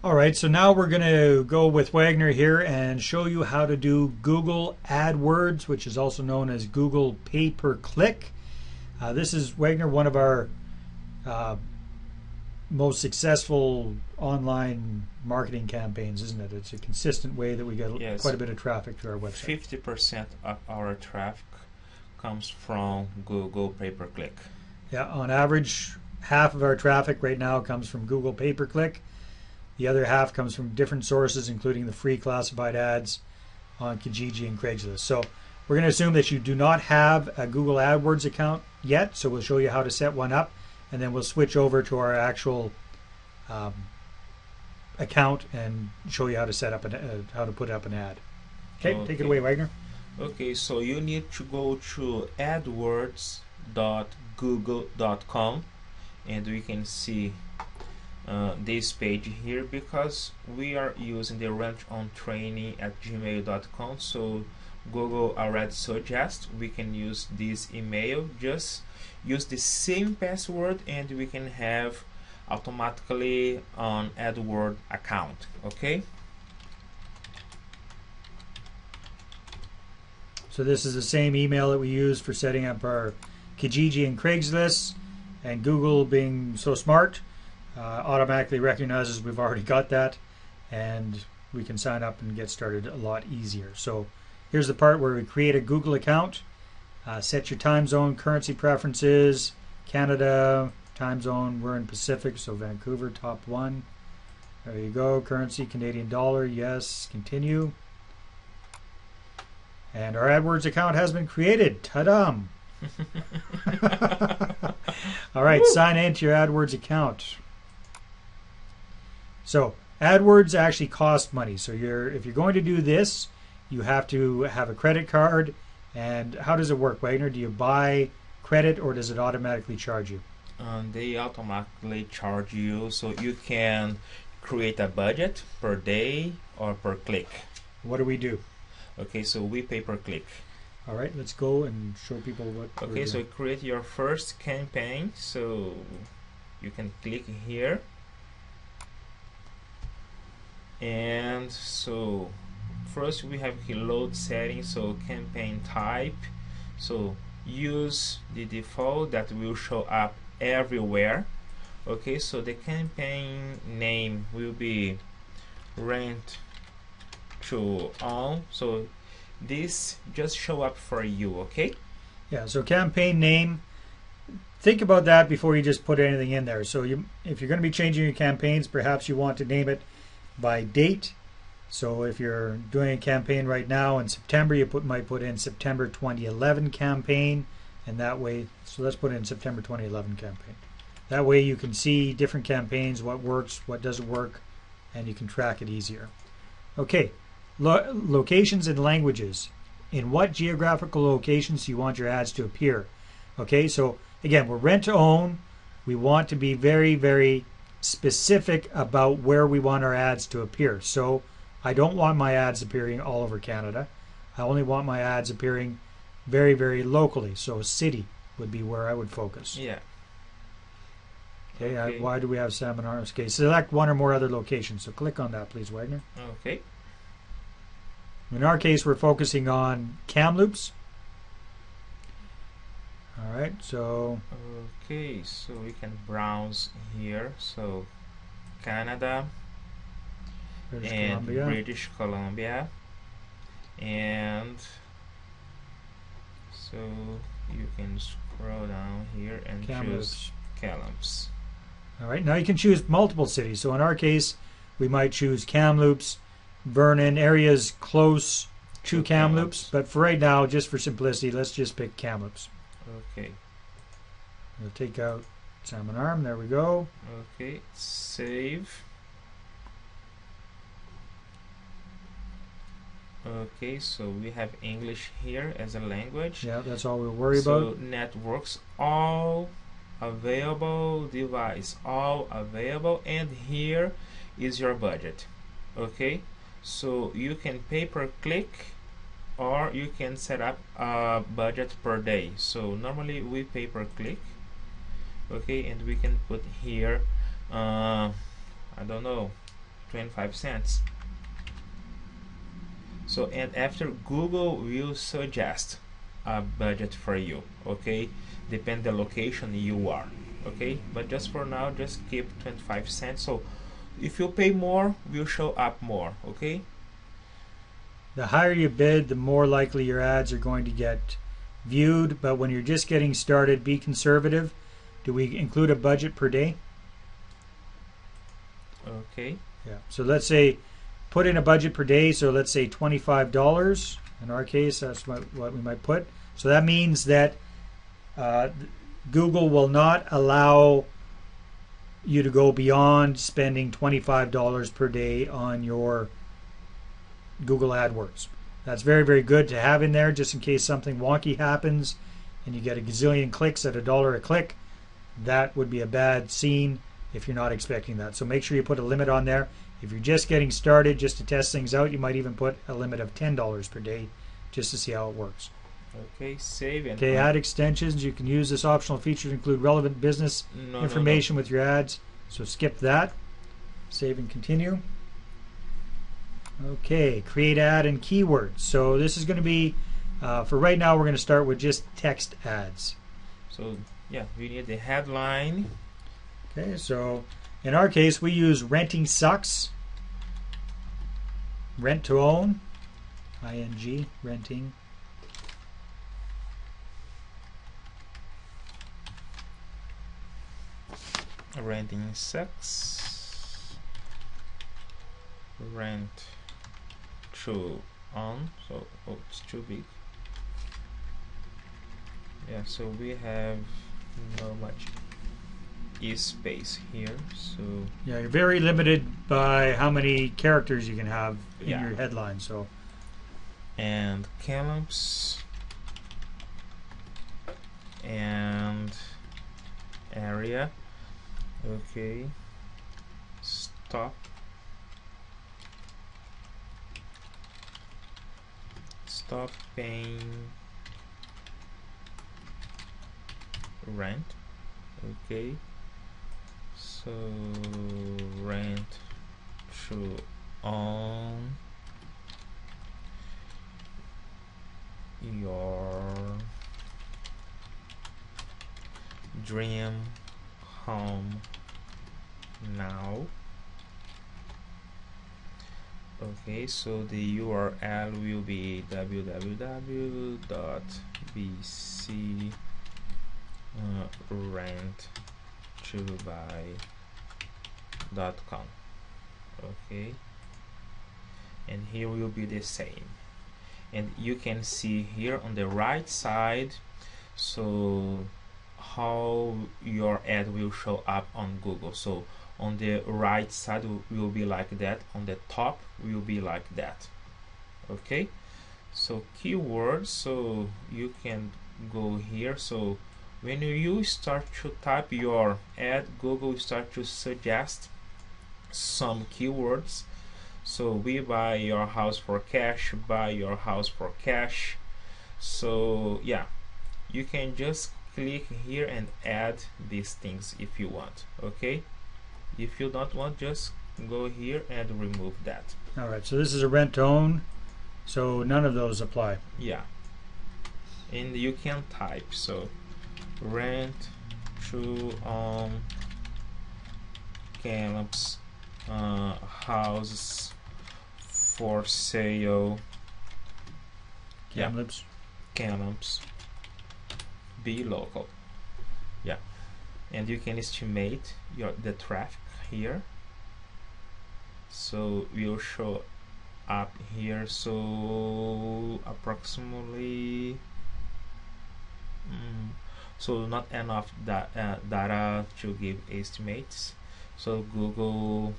All right, so now we're going to go with Wagner here and show you how to do Google AdWords, which is also known as Google Pay-Per-Click. This is, Wagner, one of our most successful online marketing campaigns, isn't it? It's a consistent way that we get quite a bit of traffic to our website. 50% of our traffic comes from Google Pay-Per-Click. Yeah, on average, half of our traffic right now comes from Google Pay-Per-Click. The other half comes from different sources, including the free classified ads on Kijiji and Craigslist. So we're going to assume that you do not have a Google AdWords account yet, so we'll show you how to set one up, and then we'll switch over to our actual account and show you how to set up how to put up an ad. Okay, take it away, Wagner. Okay, so you need to go to adwords.google.com, and we can see this page here because we are using the ranchontraining@gmail.com, so Google already suggests we can use this email. Just use the same password and we can have automatically an AdWords account. Okay, so this is the same email that we use for setting up our Kijiji and Craigslist, and Google, being so smart, automatically recognizes we've already got that, and we can sign up and get started a lot easier. So here's the part where we create a Google account, set your time zone, currency preferences, Canada, time zone, we're in Pacific, so Vancouver, top one. There you go, currency, Canadian dollar, yes, continue. And our AdWords account has been created, ta-dum! All right, woo! Sign into your AdWords account. So AdWords actually cost money. So if you're going to do this, you have to have a credit card. And how does it work, Wagner? Do you buy credit or does it automatically charge you? They automatically charge you, so you can create a budget per day or per click. What do we do? Okay, so we pay per click. All right, let's go and show people what. Okay, so create your first campaign. So you can click here. And so first we have here load settings, so campaign type, so use the default that will show up everywhere. Okay, so the campaign name will be rent to own, so this just show up for you. Okay, yeah, so campaign name, think about that before you just put anything in there. So if you're going to be changing your campaigns, perhaps you want to name it by date. So if you're doing a campaign right now in September, you might put in September 2011 campaign, and that way, so let's put in September 2011 campaign. That way you can see different campaigns, what works, what doesn't work, and you can track it easier. Okay, locations and languages. In what geographical locations do you want your ads to appear? Okay, so again, we're rent to own. We want to be very, very specific about where we want our ads to appear. So I don't want my ads appearing all over Canada. I only want my ads appearing very, very locally. So city would be where I would focus. Yeah. Okay, why do we have Salmon Arms? Okay, select one or more other locations. So click on that, please, Wagner. Okay. In our case, we're focusing on Kamloops. All right, so. Okay, so we can browse here. So Canada and British Columbia, and so you can scroll down here and choose Kamloops. All right, now you can choose multiple cities. So in our case, we might choose Kamloops, Vernon, areas close to Kamloops. But for right now, just for simplicity, let's just pick Kamloops. Okay. We'll take out Salmon Arm. There we go. Okay, save. Okay, so we have English here as a language. Yeah, that's all we'll worry about. So networks, all available, device, all available, and here is your budget. Okay, so you can pay per click, or you can set up a budget per day. So normally we pay per click. Okay, and we can put here I don't know, 25 cents. So, and after Google will suggest a budget for you, okay, depend the location you are, okay, but just for now just keep 25 cents. So if you pay more, will show up more, okay. The higher you bid, the more likely your ads are going to get viewed, but when you're just getting started, be conservative. Do we include a budget per day? Okay. Yeah. So let's say put in a budget per day. So let's say $25. In our case, that's what we might put. So that means that Google will not allow you to go beyond spending $25 per day on your Google AdWords. That's very, very good to have in there just in case something wonky happens and you get a gazillion clicks at $1 a click. That would be a bad scene if you're not expecting that. So make sure you put a limit on there. If you're just getting started, just to test things out, you might even put a limit of $10 per day just to see how it works. Okay, save and okay, ad extensions. You can use this optional feature to include relevant business information with your ads. So skip that. Save and continue. Okay, create ad and keywords. So this is going to be, for right now, we're going to start with just text ads. So yeah, we need the headline. Okay, so in our case, we use renting sucks. Rent to own. ING, renting. Renting sucks. Rent to own. So it's too big. Yeah, so we have not much space here. So yeah, you're very limited by how many characters you can have in your headline. So and columns and area. Okay, stop paying rent. Okay, so rent to own your dream home now. Okay, so the URL will be www.bcrenttobuy.com. okay, and here will be the same, and you can see here on the right side so how your ad will show up on Google. So on the right side will be like that, on the top will be like that. Okay, so keywords, so you can go here. So when you start to type your ad, Google start to suggest some keywords. So we buy your house for cash, buy your house for cash. So yeah, you can just click here and add these things if you want. Okay, if you don't want, just go here and remove that. All right, so this is a rent to own, so none of those apply. Yeah, and you can type, so rent to own camps, houses for sale, Kamloops. Kamloops, be local. Yeah, and you can estimate the traffic here, so we'll show up here. So approximately so not enough data to give estimates. So Google,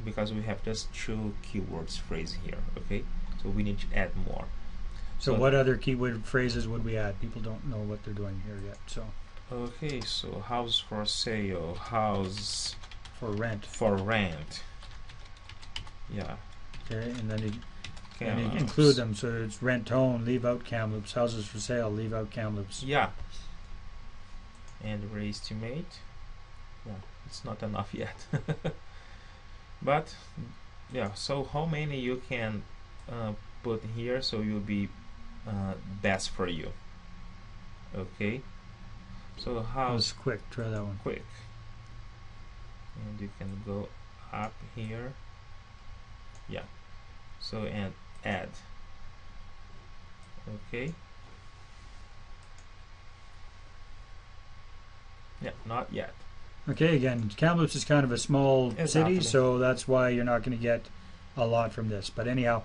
because we have just 2 keywords phrase here. Okay, so we need to add more. So what other keyword phrases would we add? People don't know what they're doing here yet. So okay, so house for sale, house for rent. Yeah. Okay, and then you include them. So it's rent to own, leave out Kamloops. Houses for sale, leave out Kamloops. Yeah. And re-estimate. Yeah, it's not enough yet. But Yeah, so how many you can put here so you'll be best for you. Okay, so That how was quick. Try that one. quick, and you can go up here. Yeah, so and add. Okay, yeah, not yet. Okay, again, Kamloops is kind of a small Exactly. city, so that's why you're not going to get a lot from this. But anyhow,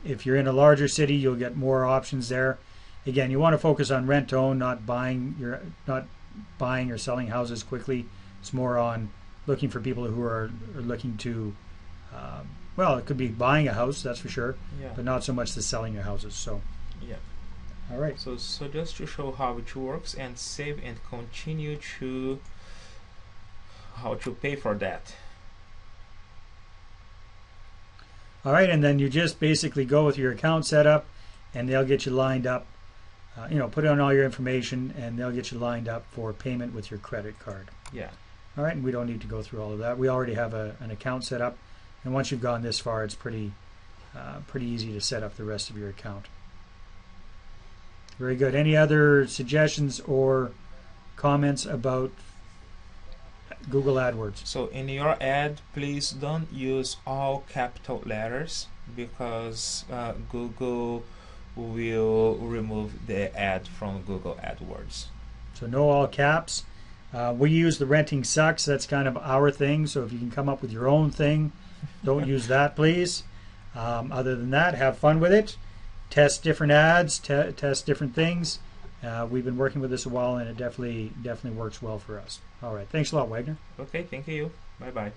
if you're in a larger city, you'll get more options there. Again, you want to focus on rent to own, not buying or selling houses quickly. It's more on looking for people who are looking to, well, it could be buying a house, that's for sure, Yeah, but not so much the selling your houses. So, yeah. all right. So just to show how it works and save and continue to how to pay for that. All right, and then you just basically go with your account setup, and they'll get you lined up. Put in all your information, and they'll get you lined up for payment with your credit card. Yeah. All right, and we don't need to go through all of that. We already have an account set up, and once you've gone this far, it's pretty easy to set up the rest of your account. Very good. Any other suggestions or comments about Google AdWords? So in your ad, please don't use all capital letters because Google will remove the ad from Google AdWords. So no all caps. We use the renting sucks. That's kind of our thing. So if you can come up with your own thing, don't use that, please. Other than that, have fun with it. Test different ads. Test different things. We've been working with this a while, and it definitely works well for us. All right. Thanks a lot, Wagner. Okay, thank you. Bye bye.